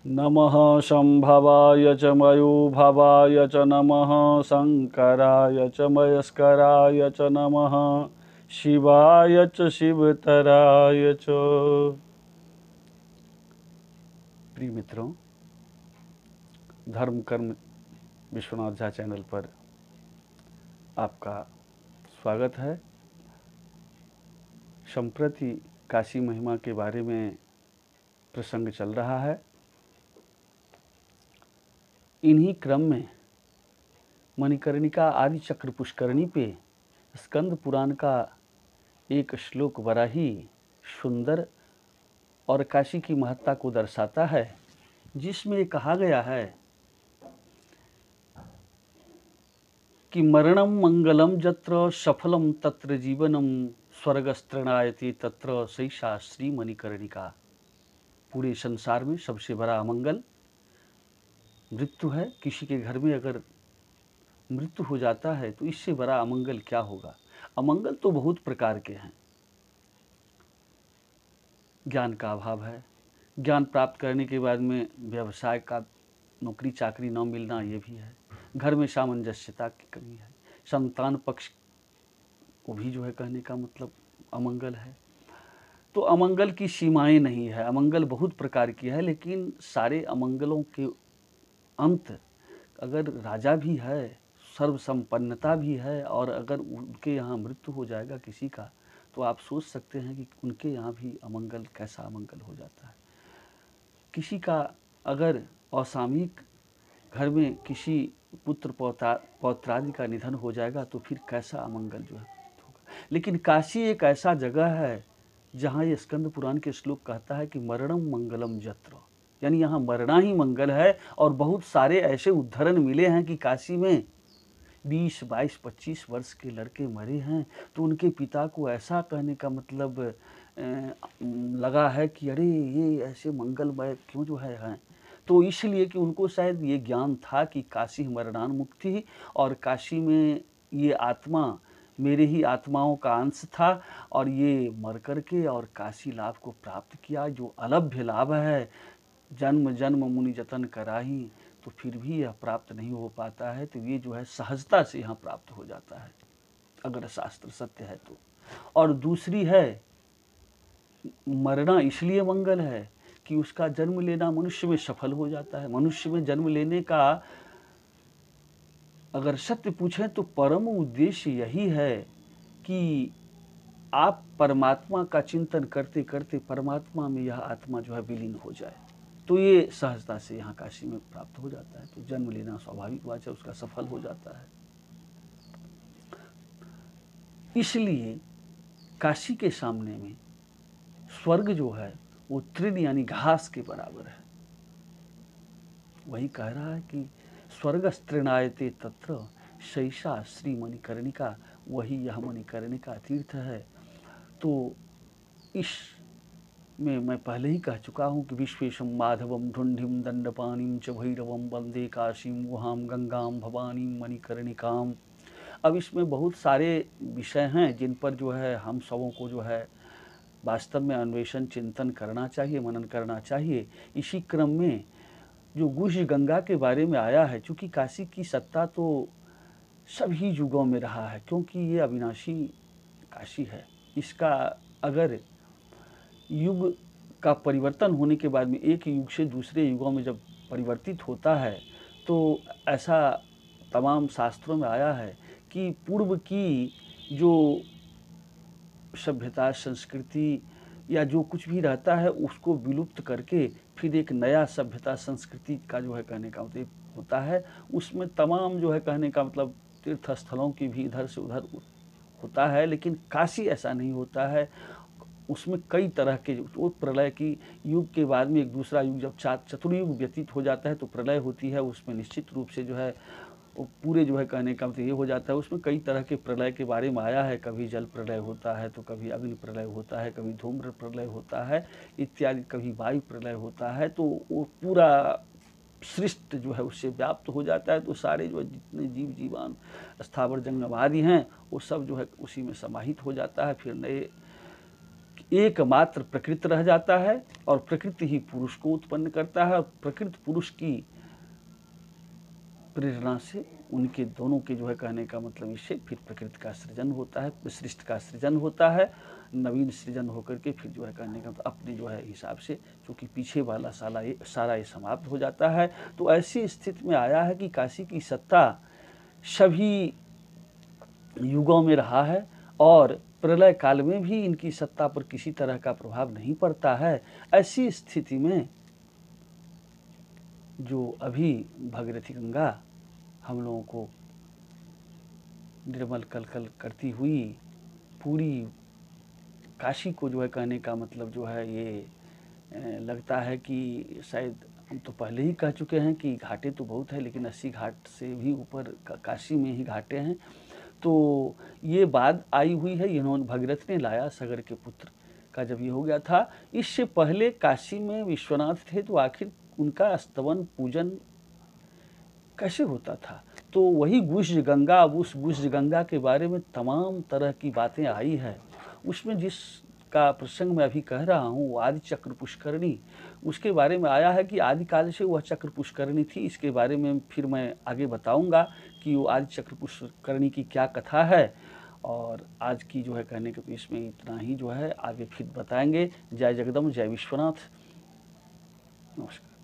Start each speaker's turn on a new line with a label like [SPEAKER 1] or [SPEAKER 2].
[SPEAKER 1] नमः शंभवाय च मयूभवाय च नमः शंकराय च मयस्कराय च नमः शिवाय च शिवतराय च। प्रिय मित्रों, धर्म कर्म विश्वनाथ झा चैनल पर आपका स्वागत है। संप्रति काशी महिमा के बारे में प्रसंग चल रहा है। इन्हीं क्रम में मणिकर्णिका आदि चक्र पुष्करणी पे स्कंद पुराण का एक श्लोक बड़ा ही सुंदर और काशी की महत्ता को दर्शाता है, जिसमें कहा गया है कि मरणम मंगलम जत्र सफलम तत्र जीवनम स्वर्गस्त्रणायति तत्र सैषा श्री मणिकर्णिका। पूरे संसार में सबसे बड़ा अमंगल मृत्यु है। किसी के घर में अगर मृत्यु हो जाता है तो इससे बड़ा अमंगल क्या होगा। अमंगल तो बहुत प्रकार के हैं। ज्ञान का अभाव है, ज्ञान प्राप्त करने के बाद में व्यवसाय का नौकरी चाकरी न मिलना, ये भी है। घर में सामंजस्यता की कमी है। संतान पक्ष को भी जो है कहने का मतलब अमंगल है। तो अमंगल की सीमाएं नहीं है। अमंगल बहुत प्रकार की है, लेकिन सारे अमंगलों के अंत अगर राजा भी है, सर्वसंपन्नता भी है, और अगर उनके यहाँ मृत्यु हो जाएगा किसी का, तो आप सोच सकते हैं कि उनके यहाँ भी अमंगल कैसा अमंगल हो जाता है। किसी का अगर असामयिक घर में किसी पुत्र पौत्रादि का निधन हो जाएगा तो फिर कैसा अमंगल जो है होगा। लेकिन काशी एक ऐसा जगह है जहाँ ये स्कंद पुराण के श्लोक कहता है कि मरणम मंगलम जत्र, यानी यहाँ मरना ही मंगल है। और बहुत सारे ऐसे उद्धरण मिले हैं कि काशी में 20, 22, 25 वर्ष के लड़के मरे हैं तो उनके पिता को ऐसा कहने का मतलब लगा है कि अरे ये ऐसे मंगलमय क्यों जो है। तो इसलिए कि उनको शायद ये ज्ञान था कि काशी मरणान्मुक्ति, और काशी में ये आत्मा मेरे ही आत्माओं का अंश था, और ये मर करके और काशी लाभ को प्राप्त किया, जो अलभ्य लाभ है। जन्म जन्म मुनि जतन कराही, तो फिर भी यह प्राप्त नहीं हो पाता है। तो ये जो है सहजता से यहाँ प्राप्त हो जाता है, अगर शास्त्र सत्य है तो। और दूसरी है, मरना इसलिए मंगल है कि उसका जन्म लेना मनुष्य में सफल हो जाता है। मनुष्य में जन्म लेने का अगर सत्य पूछें तो परम उद्देश्य यही है कि आप परमात्मा का चिंतन करते करते परमात्मा में यह आत्मा जो है विलीन हो जाए। तो ये सहजता से यहाँ काशी में प्राप्त हो जाता है। तो जन्म लेना स्वाभाविक बात है, उसका सफल हो जाता है। इसलिए काशी के सामने में स्वर्ग जो है वो तृण यानी घास के बराबर है। वही कह रहा है कि स्वर्गस्तृणायते तत्र शैषा श्री मणिकर्णिका, वही यह मणिकर्णिका तीर्थ है। तो इस में मैं पहले ही कह चुका हूँ कि विश्वेशम माधवम ढुंढिम दंडपाणिम च भैरवम वंदे काशीम वहाम गंगाम भवानीम मणिकर्णिकाम। अब इसमें बहुत सारे विषय हैं जिन पर जो है हम सबों को जो है वास्तव में अन्वेषण चिंतन करना चाहिए, मनन करना चाहिए। इसी क्रम में जो गुह्य गंगा के बारे में आया है, चूँकि काशी की सत्ता तो सभी युगों में रहा है, क्योंकि ये अविनाशी काशी है। इसका अगर युग का परिवर्तन होने के बाद में एक युग से दूसरे युगों में जब परिवर्तित होता है, तो ऐसा तमाम शास्त्रों में आया है कि पूर्व की जो सभ्यता संस्कृति या जो कुछ भी रहता है उसको विलुप्त करके फिर एक नया सभ्यता संस्कृति का जो है कहने का मतलब होता है। उसमें तमाम जो है कहने का मतलब तीर्थ स्थलों की भी इधर से उधर होता है, लेकिन काशी ऐसा नहीं होता है। उसमें कई तरह के वो प्रलय की युग के बाद में एक दूसरा युग जब चतुर्युग व्यतीत हो जाता है तो प्रलय होती है। उसमें निश्चित रूप से जो है वो पूरे जो है कहने का मतलब ये हो जाता है। उसमें कई तरह के प्रलय के बारे में आया है। कभी जल प्रलय होता है, तो कभी अग्नि प्रलय होता है, कभी धूम्र प्रलय होता है इत्यादि, कभी वायु प्रलय होता है। तो वो पूरा सृष्टि जो है उससे व्याप्त हो जाता है। तो सारे जो जितने जीव जीवान स्थावर जंगम आदि हैं वो सब जो है उसी में समाहित हो जाता है। फिर नए एकमात्र प्रकृति रह जाता है और प्रकृति ही पुरुष को उत्पन्न करता है और प्रकृति पुरुष की प्रेरणा से उनके दोनों के जो है कहने का मतलब इससे फिर प्रकृति का सृजन होता है, सृष्टि का सृजन होता है, नवीन सृजन होकर के फिर जो है कहने का मतलब अपने जो है हिसाब से चूँकि पीछे वाला सारा ये समाप्त हो जाता है। तो ऐसी स्थिति में आया है कि काशी की सत्ता सभी युगों में रहा है और प्रलय काल में भी इनकी सत्ता पर किसी तरह का प्रभाव नहीं पड़ता है। ऐसी स्थिति में जो अभी भगीरथी गंगा हम लोगों को निर्मल कलकल करती हुई पूरी काशी को जो है कहने का मतलब जो है ये लगता है कि शायद हम तो पहले ही कह चुके हैं कि घाटे तो बहुत है, लेकिन 80 घाट से भी ऊपर काशी में ही घाटे हैं। तो ये बात आई हुई है, इन्होंने भगीरथ ने लाया सगर के पुत्र का जब ये हो गया था। इससे पहले काशी में विश्वनाथ थे, तो आखिर उनका स्तवन पूजन कैसे होता था? तो वही गुज्ज गंगा, उस गुज्ज गंगा के बारे में तमाम तरह की बातें आई है। उसमें जिसका प्रसंग मैं अभी कह रहा हूँ, आदि चक्र पुष्करणी, उसके बारे में आया है कि आदिकाल से वह चक्र पुष्करणी थी। इसके बारे में फिर मैं आगे बताऊंगा कि वो आदि चक्र पुष्करणी की क्या कथा है। और आज की जो है कहने के इसमें इतना ही जो है, आगे फिर बताएंगे। जय जगदम्ब, जय विश्वनाथ, नमस्कार।